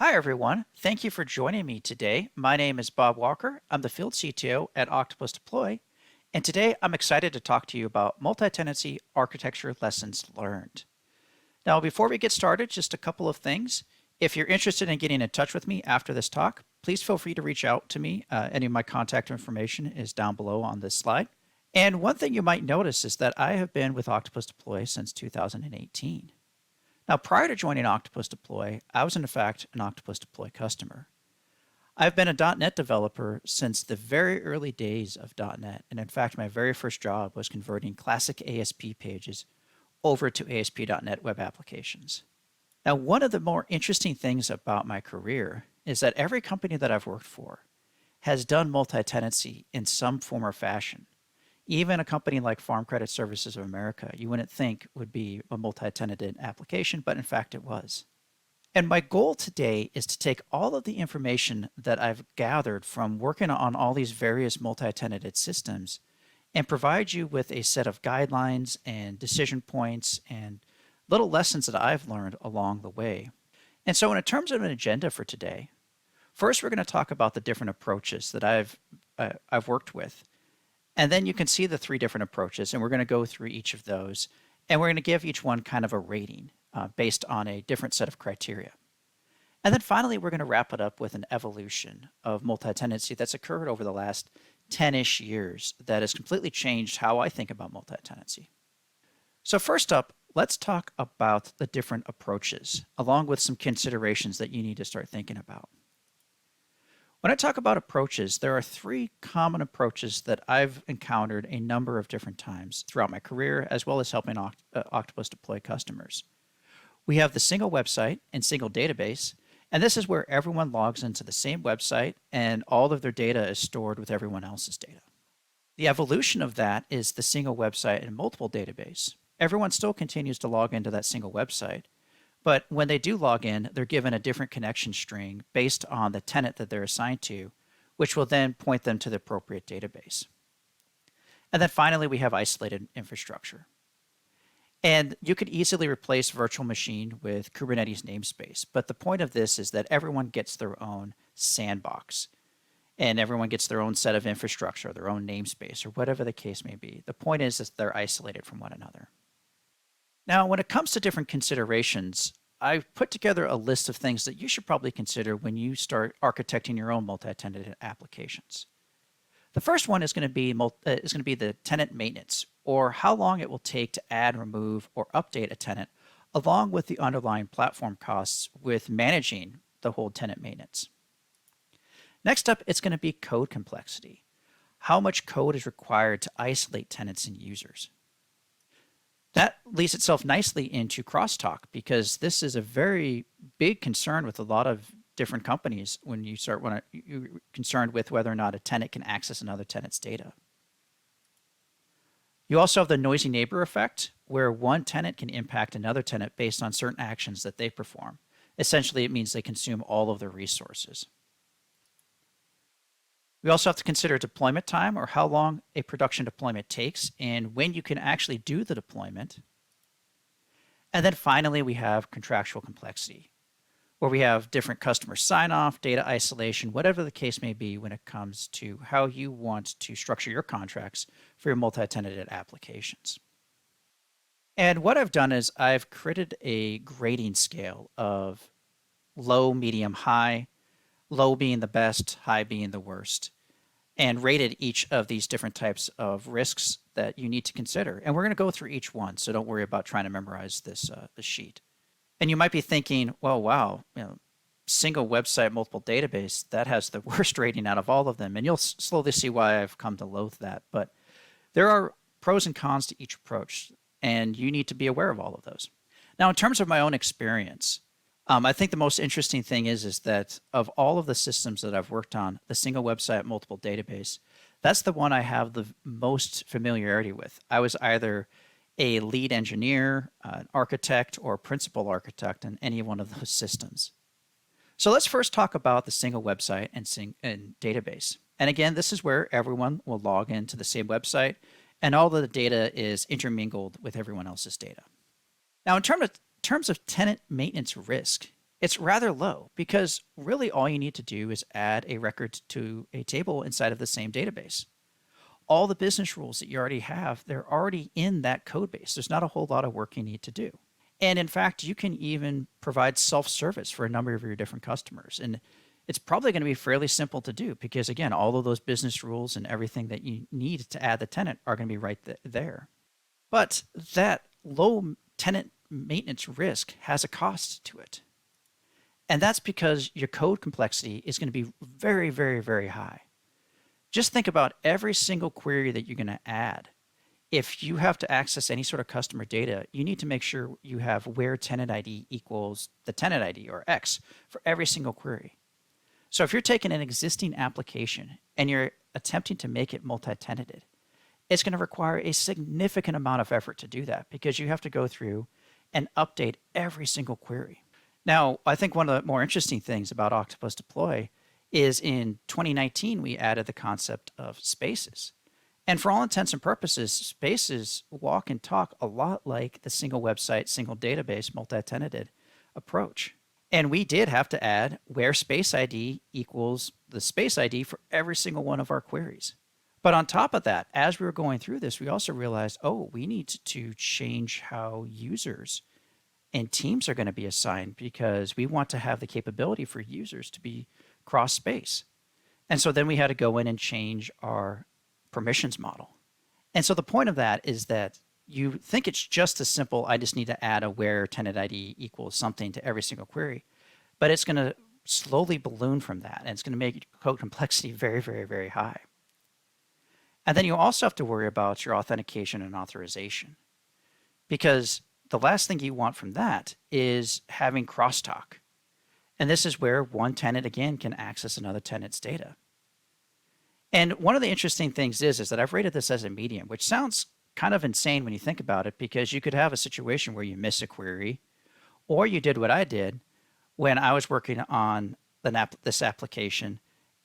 Hi, everyone. Thank you for joining me today. My name is Bob Walker. I'm the field CTO at Octopus Deploy, and today I'm excited to talk to you about multi-tenancy architecture lessons learned. Now, before we get started, just a couple of things. If you're interested in getting in touch with me after this talk, please feel free to reach out to me. Any of my contact information is down below on this slide. And one thing you might notice is that I have been with Octopus Deploy since 2018. Now, prior to joining Octopus Deploy, I was in fact an Octopus Deploy customer. I've been a .NET developer since the very early days of .NET, and in fact, my very first job was converting classic ASP pages over to ASP.NET web applications. Now, one of the more interesting things about my career is that every company that I've worked for has done multi-tenancy in some form or fashion. Even a company like Farm Credit Services of America, you wouldn't think would be a multi-tenanted application, but in fact it was. And my goal today is to take all of the information that I've gathered from working on all these various multi-tenanted systems and provide you with a set of guidelines and decision points and little lessons that I've learned along the way. And so in terms of an agenda for today, first we're going to talk about the different approaches that I've worked with. And then you can see the three different approaches, and we're going to go through each of those, and we're going to give each one kind of a rating based on a different set of criteria. And then finally, we're going to wrap it up with an evolution of multi-tenancy that's occurred over the last 10-ish years that has completely changed how I think about multi-tenancy. So first up, let's talk about the different approaches, along with some considerations that you need to start thinking about. When I talk about approaches, there are three common approaches that I've encountered a number of different times throughout my career, as well as helping Octopus Deploy customers. We have the single website and single database, and this is where everyone logs into the same website and all of their data is stored with everyone else's data. The evolution of that is the single website and multiple database. Everyone still continues to log into that single website, but when they do log in, they're given a different connection string based on the tenant that they're assigned to, which will then point them to the appropriate database. And then finally, we have isolated infrastructure. And you could easily replace virtual machine with Kubernetes namespace. But the point of this is that everyone gets their own sandbox. And everyone gets their own set of infrastructure, their own namespace, or whatever the case may be. The point is that they're isolated from one another. Now, when it comes to different considerations, I've put together a list of things that you should probably consider when you start architecting your own multi-tenanted applications. The first one is going to be the tenant maintenance, or how long it will take to add, remove, or update a tenant, along with the underlying platform costs with managing the whole tenant maintenance. Next up, it's going to be code complexity. How much code is required to isolate tenants and users? That leads itself nicely into crosstalk, because this is a very big concern with a lot of different companies when you're concerned with whether or not a tenant can access another tenant's data. You also have the noisy neighbor effect, where one tenant can impact another tenant based on certain actions that they perform. Essentially, it means they consume all of their resources. We also have to consider deployment time, or how long a production deployment takes and when you can actually do the deployment. And then finally, we have contractual complexity, where we have different customer sign-off, data isolation, whatever the case may be when it comes to how you want to structure your contracts for your multi-tenanted applications. And what I've done is I've created a grading scale of low, medium, high, low being the best, high being the worst, and rated each of these different types of risks that you need to consider. And we're going to go through each one, so don't worry about trying to memorize this sheet. And you might be thinking, well, wow, single website, multiple database, that has the worst rating out of all of them. And you'll slowly see why I've come to loathe that. But there are pros and cons to each approach, and you need to be aware of all of those. Now, in terms of my own experience, I think the most interesting thing is that of all of the systems that I've worked on, the single website, multiple database, that's the one I have the most familiarity with. I was either a lead engineer, an architect, or principal architect in any one of those systems. So let's first talk about the single website and database. And again, this is where everyone will log into the same website, and all of the data is intermingled with everyone else's data. Now, in terms of tenant maintenance risk, It's rather low because really all you need to do is add a record to a table inside of the same database. All the business rules that you already have, they're already in that code base. There's not a whole lot of work you need to do. And in fact, you can even provide self-service for a number of your different customers. And it's probably going to be fairly simple to do because, again, all of those business rules and everything that you need to add the tenant are going to be right there. But that low tenant maintenance risk has a cost to it. And that's because your code complexity is going to be very, very, very high. Just think about every single query that you're going to add. If you have to access any sort of customer data, you need to make sure you have where tenant ID equals the tenant ID or X for every single query. So if you're taking an existing application and you're attempting to make it multi-tenanted, it's going to require a significant amount of effort to do that because you have to go through and update every single query. Now, I think one of the more interesting things about Octopus Deploy is in 2019, we added the concept of spaces. And for all intents and purposes, spaces walk and talk a lot like the single website, single database, multi-tenanted approach. And we did have to add where space ID equals the space ID for every single one of our queries. But on top of that, as we were going through this, we also realized, oh, we need to change how users and teams are going to be assigned because we want to have the capability for users to be cross space. And so then we had to go in and change our permissions model. And so the point of that is that you think it's just as simple, I just need to add a where tenant ID equals something to every single query, but it's going to slowly balloon from that. And it's going to make code complexity very, very, very high. And then you also have to worry about your authentication and authorization because the last thing you want from that is having crosstalk. And this is where one tenant, again, can access another tenant's data. And one of the interesting things is that I've rated this as a medium, which sounds kind of insane when you think about it, because you could have a situation where you miss a query, or you did what I did when I was working on this application,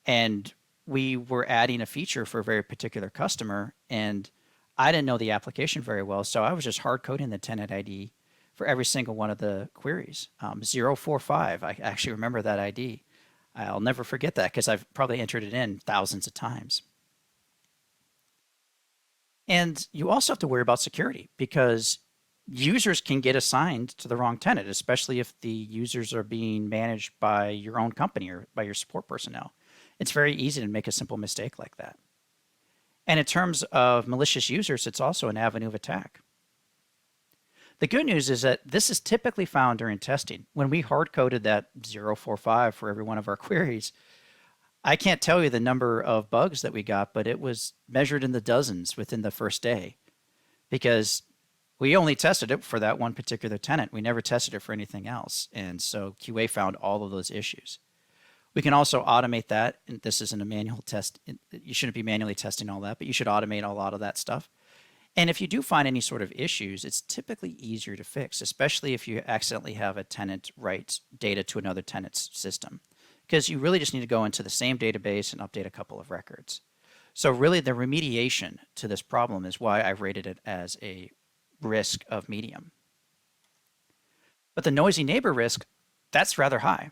and we were adding a feature for a very particular customer, and I didn't know the application very well, so I was just hard coding the tenant ID for every single one of the queries. 045, I actually remember that ID. I'll never forget that because I've probably entered it in thousands of times. And you also have to worry about security because users can get assigned to the wrong tenant, especially if the users are being managed by your own company or by your support personnel. It's very easy to make a simple mistake like that. And in terms of malicious users, it's also an avenue of attack. The good news is that this is typically found during testing. When we hard-coded that 045 for every one of our queries, I can't tell you the number of bugs that we got, but it was measured in the dozens within the first day because we only tested it for that one particular tenant. We never tested it for anything else. And so QA found all of those issues. We can also automate that. And this isn't a manual test. You shouldn't be manually testing all that, but you should automate a lot of that stuff. And if you do find any sort of issues, it's typically easier to fix, especially if you accidentally have a tenant write data to another tenant's system, because you really just need to go into the same database and update a couple of records. So really the remediation to this problem is why I've rated it as a risk of medium. But the noisy neighbor risk, that's rather high.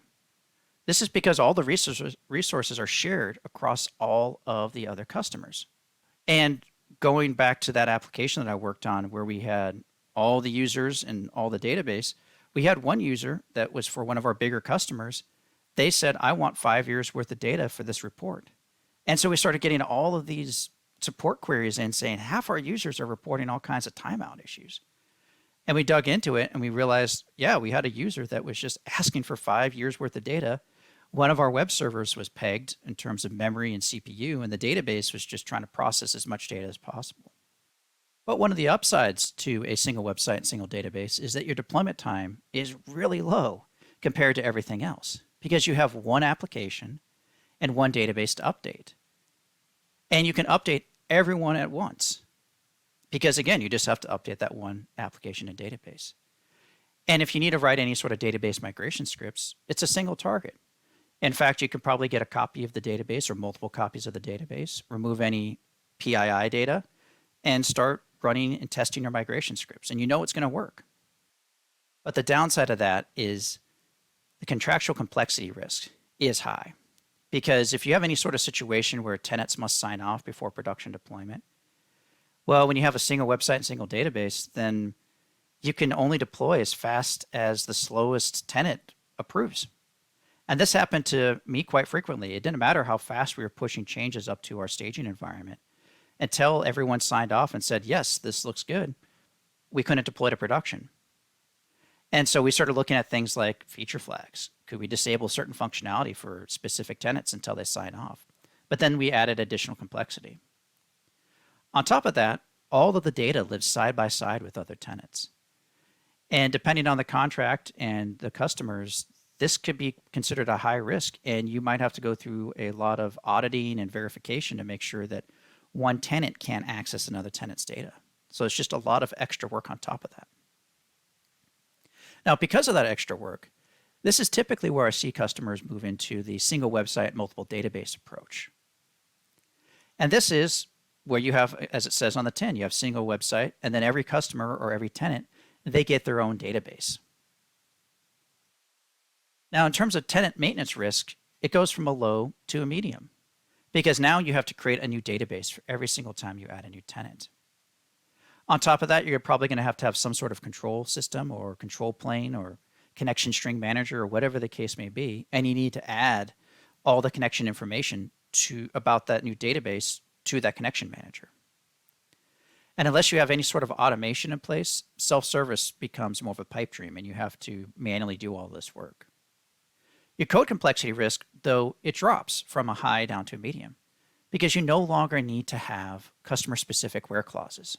This is because all the resources are shared across all of the other customers. And going back to that application that I worked on where we had all the users and all the database, we had one user that was for one of our bigger customers. They said, I want 5 years worth of data for this report. And so we started getting all of these support queries in saying half our users are reporting all kinds of timeout issues. And we dug into it and we realized, yeah, we had a user that was just asking for 5 years worth of data. One of our web servers was pegged in terms of memory and CPU, and the database was just trying to process as much data as possible. But one of the upsides to a single website and single database is that your deployment time is really low compared to everything else because you have one application and one database to update. And you can update everyone at once because, again, you just have to update that one application and database. And if you need to write any sort of database migration scripts, it's a single target. In fact, you could probably get a copy of the database or multiple copies of the database, remove any PII data, and start running and testing your migration scripts. And you know it's going to work. But the downside of that is The contractual complexity risk is high because if you have any sort of situation where tenants must sign off before production deployment, well, when you have a single website and single database, then you can only deploy as fast as the slowest tenant approves. And this happened to me quite frequently. It didn't matter how fast we were pushing changes up to our staging environment. Until everyone signed off and said, yes, this looks good, we couldn't deploy to production. And so we started looking at things like feature flags. Could we disable certain functionality for specific tenants until they sign off? But then we added additional complexity. On top of that, all of the data lives side by side with other tenants. And depending on the contract and the customers, this could be considered a high risk, and you might have to go through a lot of auditing and verification to make sure that one tenant can't access another tenant's data. So it's just a lot of extra work on top of that. Now, because of that extra work, this is typically where I see customers move into the single website, multiple database approach. And this is where you have, as it says on the tin, you have single website, and then every customer or every tenant, they get their own database. Now, in terms of tenant maintenance risk, it goes from a low to a medium, because now you have to create a new database for every single time you add a new tenant. On top of that, you're probably going to have some sort of control system or control plane or connection string manager or whatever the case may be, and you need to add all the connection information about that new database to that connection manager. And unless you have any sort of automation in place, self-service becomes more of a pipe dream, and you have to manually do all this work. Your code complexity risk, though, it drops from a high down to a medium because you no longer need to have customer-specific where clauses.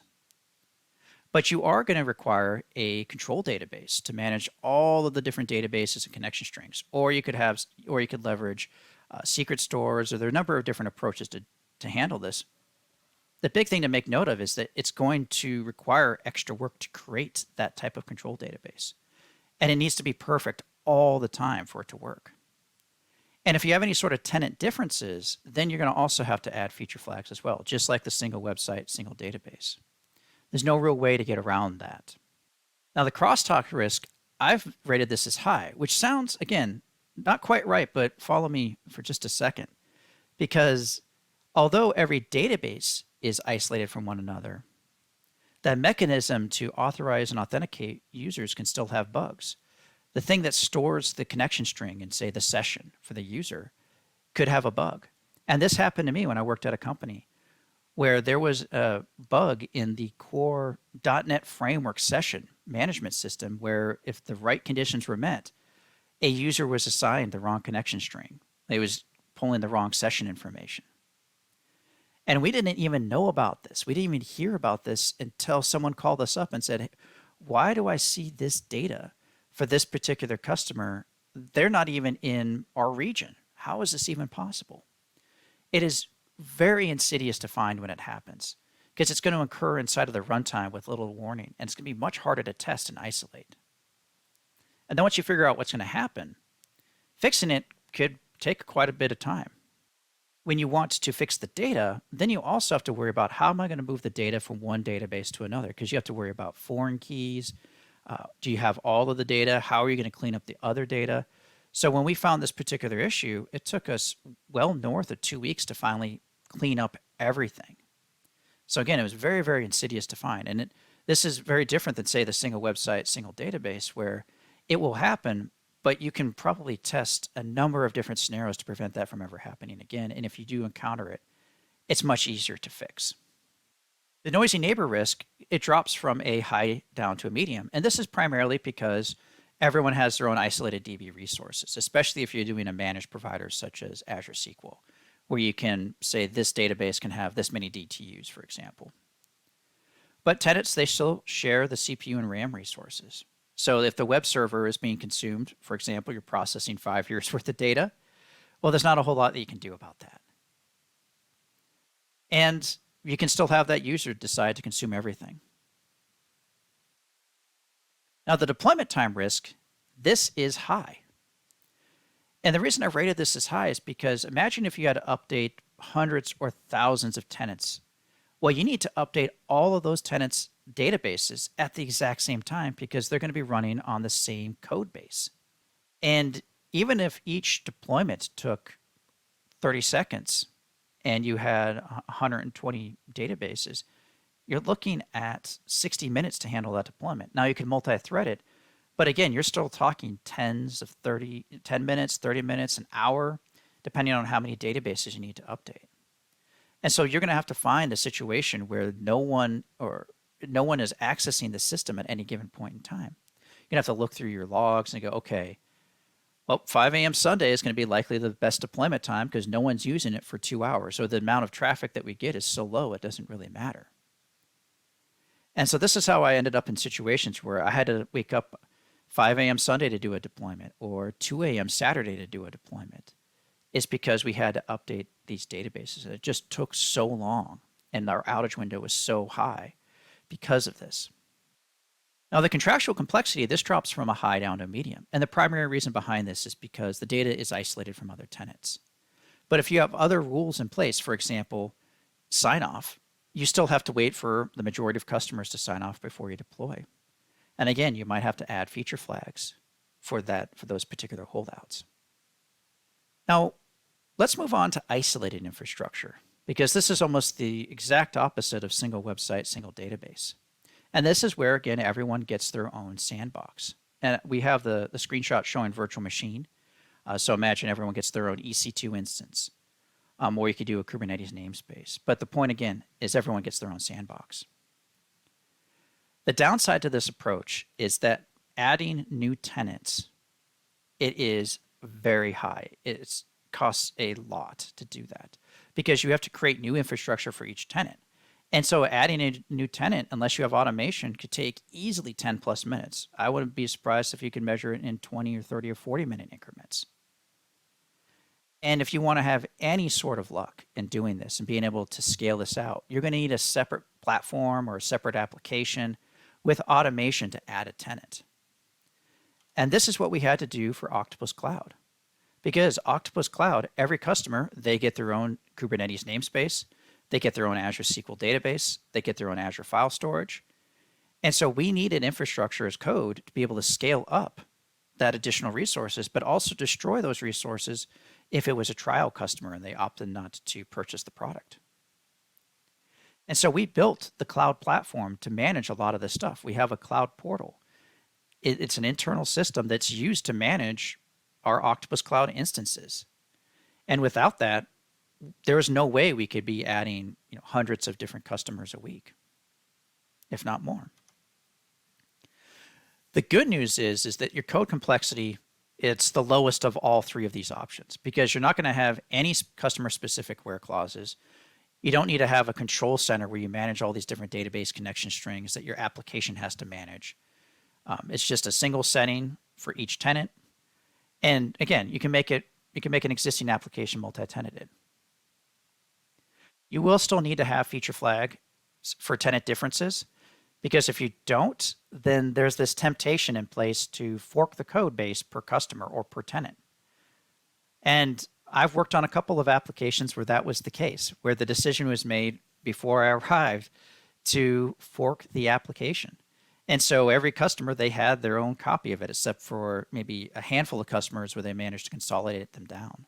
But you are going to require a control database to manage all of the different databases and connection strings, or you could leverage secret stores, or there are a number of different approaches to handle this. The big thing to make note of is that it's going to require extra work to create that type of control database, and it needs to be perfect all the time for it to work. And if you have any sort of tenant differences, then you're going to also have to add feature flags as well, just like the single website, single database. There's no real way to get around that. Now, the crosstalk risk, I've rated this as high, which sounds, again, not quite right, but follow me for just a second. Because although every database is isolated from one another, the mechanism to authorize and authenticate users can still have bugs. The thing that stores the connection string and, say, the session for the user could have a bug. And this happened to me when I worked at a company where there was a bug in the core .NET Framework session management system where if the right conditions were met, a user was assigned the wrong connection string. It was pulling the wrong session information. And we didn't even know about this. We didn't even hear about this until someone called us up and said, hey, why do I see this data for this particular customer? They're not even in our region. How is this even possible? It is very insidious to find when it happens because it's going to occur inside of the runtime with little warning, and it's going to be much harder to test and isolate. And then once you figure out what's going to happen, fixing it could take quite a bit of time. When you want to fix the data, then you also have to worry about how am I going to move the data from one database to another, because you have to worry about foreign keys. Do you have all of the data? How are you going to clean up the other data? So when we found this particular issue, it took us well north of 2 weeks to finally clean up everything. So again, it was very, very insidious to find. And this is very different than, say, the single website, single database, where it will happen, but you can probably test a number of different scenarios to prevent that from ever happening again. And if you do encounter it, it's much easier to fix. The noisy neighbor risk, it drops from a high down to a medium. And this is primarily because everyone has their own isolated DB resources, especially if you're doing a managed provider such as Azure SQL, where you can say this database can have this many DTUs, for example. But tenants, they still share the CPU and RAM resources. So if the web server is being consumed, for example, you're processing 5 years worth of data, well, there's not a whole lot that you can do about that. And you can still have that user decide to consume everything. Now, the deployment time risk, this is high. And the reason I rated this as high is because imagine if you had to update hundreds or thousands of tenants. Well, you need to update all of those tenants' databases at the exact same time because they're going to be running on the same code base. And even if each deployment took 30 seconds and you had 120 databases, you're looking at 60 minutes to handle that deployment. Now you can multi-thread it, but again, you're still talking 10 minutes, 30 minutes, an hour, depending on how many databases you need to update. And so you're going to have to find a situation where no one is accessing the system at any given point in time. You're going to have to look through your logs and go, okay, well, 5 a.m. Sunday is going to be likely the best deployment time because no one's using it for 2 hours. So the amount of traffic that we get is so low, it doesn't really matter. And so this is how I ended up in situations where I had to wake up 5 a.m. Sunday to do a deployment or 2 a.m. Saturday to do a deployment. It's because we had to update these databases. It just took so long, and our outage window was so high because of this. Now, the contractual complexity, this drops from a high down to a medium. And the primary reason behind this is because the data is isolated from other tenants. But if you have other rules in place, for example, sign off, you still have to wait for the majority of customers to sign off before you deploy. And again, you might have to add feature flags for those particular holdouts. Now, let's move on to isolated infrastructure, because this is almost the exact opposite of single website, single database. And this is where, again, everyone gets their own sandbox. And we have the screenshot showing virtual machine. So imagine everyone gets their own EC2 instance, or you could do a Kubernetes namespace. But the point, again, is everyone gets their own sandbox. The downside to this approach is that adding new tenants, it is very high. It costs a lot to do that because you have to create new infrastructure for each tenant. And so adding a new tenant, unless you have automation, could take easily 10 plus minutes. I wouldn't be surprised if you could measure it in 20 or 30 or 40 minute increments. And if you want to have any sort of luck in doing this and being able to scale this out, you're going to need a separate platform or a separate application with automation to add a tenant. And this is what we had to do for Octopus Cloud. Because Octopus Cloud, every customer, they get their own Kubernetes namespace, they get their own Azure SQL database, they get their own Azure file storage. And so we needed infrastructure as code to be able to scale up that additional resources, but also destroy those resources if it was a trial customer and they opted not to purchase the product. And so we built the cloud platform to manage a lot of this stuff. We have a cloud portal. It's an internal system that's used to manage our Octopus Cloud instances. And without that, there is no way we could be adding hundreds of different customers a week, if not more. The good news is that your code complexity, it's the lowest of all three of these options because you're not going to have any customer-specific where clauses. You don't need to have a control center where you manage all these different database connection strings that your application has to manage. It's just a single setting for each tenant. And again, you can make an existing application multi-tenanted. You will still need to have feature flag for tenant differences, because if you don't, then there's this temptation in place to fork the code base per customer or per tenant. And I've worked on a couple of applications where that was the case, where the decision was made before I arrived to fork the application. And so every customer, they had their own copy of it, except for maybe a handful of customers where they managed to consolidate them down.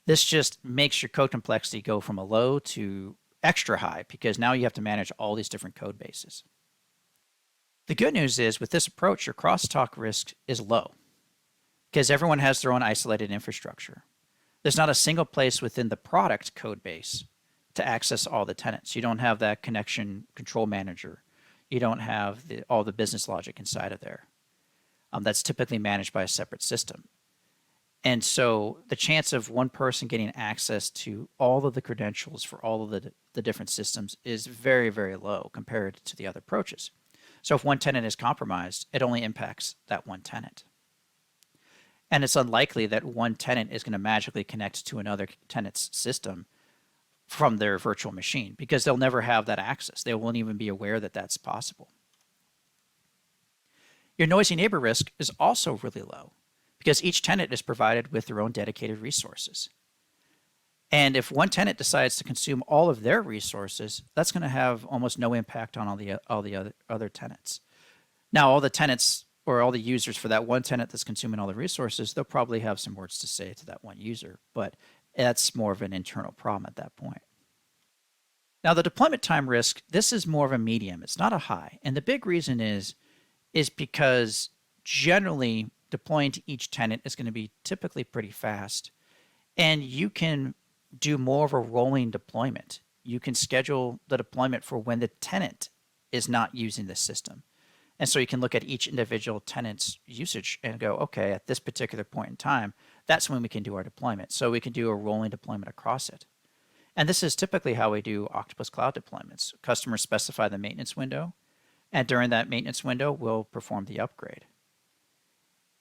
This just makes your code complexity go from a low to extra high because now you have to manage all these different code bases. The good news is with this approach, your crosstalk risk is low because everyone has their own isolated infrastructure. There's not a single place within the product code base to access all the tenants. You don't have that connection control manager. You don't have all the business logic inside of there. That's typically managed by a separate system. And so the chance of one person getting access to all of the credentials for all of the different systems is very, very low compared to the other approaches. So if one tenant is compromised, it only impacts that one tenant. And it's unlikely that one tenant is going to magically connect to another tenant's system from their virtual machine because they'll never have that access. They won't even be aware that that's possible. Your noisy neighbor risk is also really low because each tenant is provided with their own dedicated resources. And if one tenant decides to consume all of their resources, that's going to have almost no impact on all the other tenants. Now, all the tenants or all the users for that one tenant that's consuming all the resources, they'll probably have some words to say to that one user, but that's more of an internal problem at that point. Now, the deployment time risk, this is more of a medium. It's not a high. And the big reason is because generally deploying to each tenant is going to be typically pretty fast. And you can do more of a rolling deployment. You can schedule the deployment for when the tenant is not using the system. And so you can look at each individual tenant's usage and go, okay, at this particular point in time, that's when we can do our deployment. So we can do a rolling deployment across it. And this is typically how we do Octopus Cloud deployments. Customers specify the maintenance window, and during that maintenance window, we'll perform the upgrade.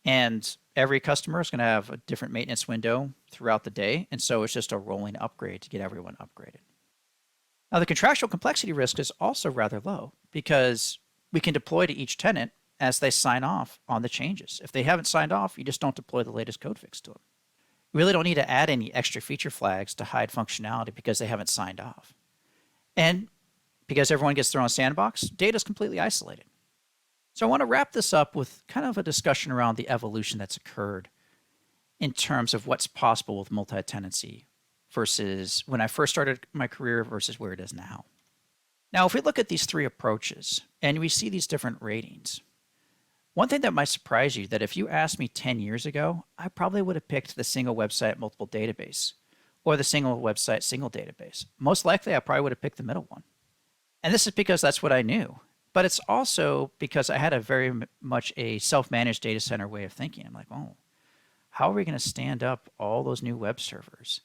And every customer is going to have a different maintenance window throughout the day, and so it's just a rolling upgrade to get everyone upgraded. Now, the contractual complexity risk is also rather low because we can deploy to each tenant as they sign off on the changes. If they haven't signed off, you just don't deploy the latest code fix to them. You really don't need to add any extra feature flags to hide functionality because they haven't signed off. And because everyone gets their own sandbox, data is completely isolated. So I want to wrap this up with kind of a discussion around the evolution that's occurred in terms of what's possible with multi-tenancy versus when I first started my career versus where it is now. Now, if we look at these three approaches and we see these different ratings, one thing that might surprise you that if you asked me 10 years ago, I probably would have picked the single website multiple database or the single website single database. Most likely, I probably would have picked the middle one. And this is because that's what I knew. But it's also because I had a very much a self-managed data center way of thinking. I'm like, oh, how are we going to stand up all those new web servers?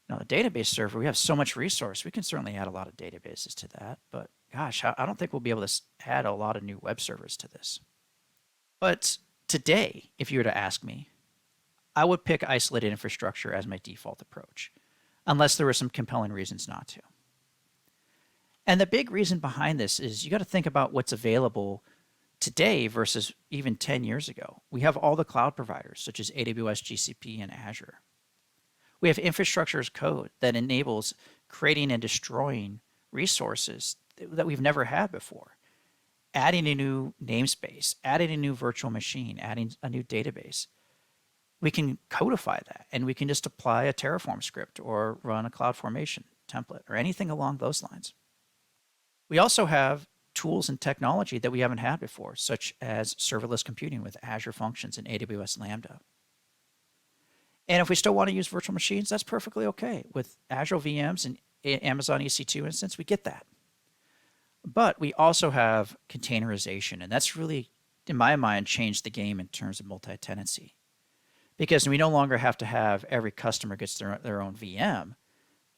Now, the database server, we have so much resource. We can certainly add a lot of databases to that. But gosh, I don't think we'll be able to add a lot of new web servers to this. But today, if you were to ask me, I would pick isolated infrastructure as my default approach, unless there were some compelling reasons not to. And the big reason behind this is you got to think about what's available today versus even 10 years ago. We have all the cloud providers, such as AWS, GCP, and Azure. We have infrastructure as code that enables creating and destroying resources that we've never had before. Adding a new namespace, adding a new virtual machine, adding a new database. We can codify that and we can just apply a Terraform script or run a CloudFormation template or anything along those lines. We also have tools and technology that we haven't had before, such as serverless computing with Azure Functions and AWS Lambda. And if we still want to use virtual machines, that's perfectly okay. With Azure VMs and Amazon EC2 instance, we get that. But we also have containerization, and that's really, in my mind, changed the game in terms of multi-tenancy. Because we no longer have to have every customer gets their own VM.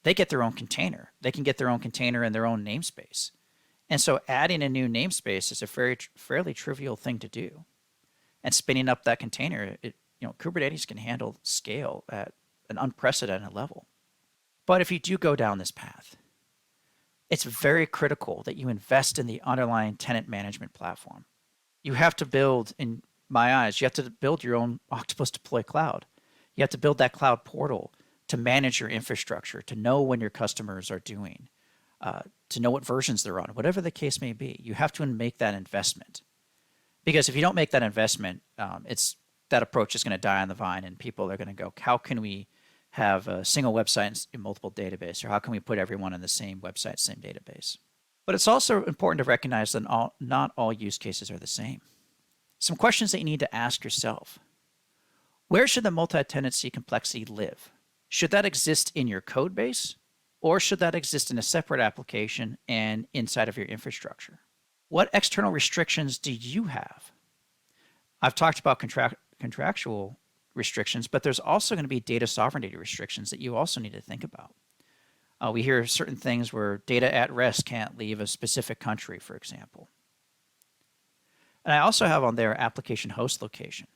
They get their own container. They can get their own container and their own namespace. And so adding a new namespace is a fairly trivial thing to do. And spinning up that container, Kubernetes can handle scale at an unprecedented level. But if you do go down this path, it's very critical that you invest in the underlying tenant management platform. You have to build, in my eyes, you have to build your own Octopus Deploy Cloud. You have to build that cloud portal to manage your infrastructure, to know when your customers are doing, to know what versions they're on, whatever the case may be. You have to make that investment. Because if you don't make that investment, that approach is going to die on the vine and people are going to go, how can we have a single website in multiple database, or how can we put everyone in the same website, same database? But it's also important to recognize that not all use cases are the same. Some questions that you need to ask yourself. Where should the multi-tenancy complexity live? Should that exist in your code base, or should that exist in a separate application and inside of your infrastructure? What external restrictions do you have? I've talked about contractual restrictions, but there's also going to be data sovereignty restrictions that you also need to think about. We hear certain things where data at rest can't leave a specific country, for example. And I also have on there application host location.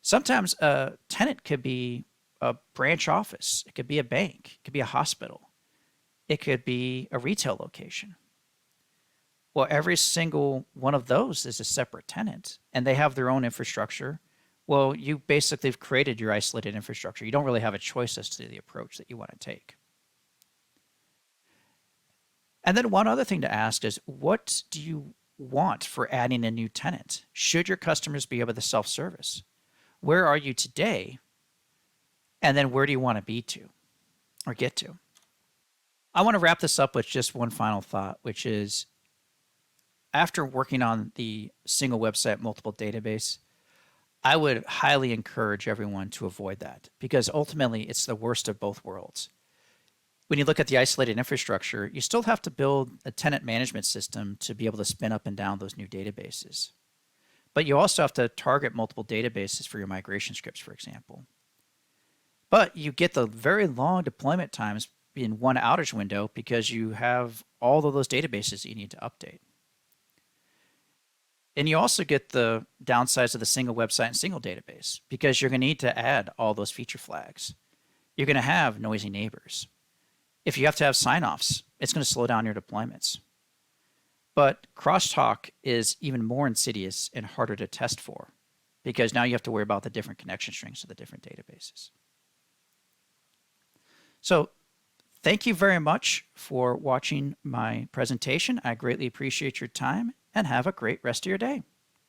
Sometimes a tenant could be a branch office. It could be a bank. It could be a hospital. It could be a retail location. Well, every single one of those is a separate tenant, and they have their own infrastructure. Well, you basically have created your isolated infrastructure. You don't really have a choice as to the approach that you want to take. And then one other thing to ask is, what do you want for adding a new tenant? Should your customers be able to self-service? Where are you today? And then where do you want to be to or get to? I want to wrap this up with just one final thought, which is after working on the single website, multiple database, I would highly encourage everyone to avoid that because ultimately it's the worst of both worlds. When you look at the isolated infrastructure, you still have to build a tenant management system to be able to spin up and down those new databases. But you also have to target multiple databases for your migration scripts, for example. But you get the very long deployment times in one outage window because you have all of those databases that you need to update. And you also get the downsides of the single website and single database because you're going to need to add all those feature flags. You're going to have noisy neighbors. If you have to have sign-offs, it's going to slow down your deployments. But crosstalk is even more insidious and harder to test for because now you have to worry about the different connection strings to the different databases. So thank you very much for watching my presentation. I greatly appreciate your time and have a great rest of your day.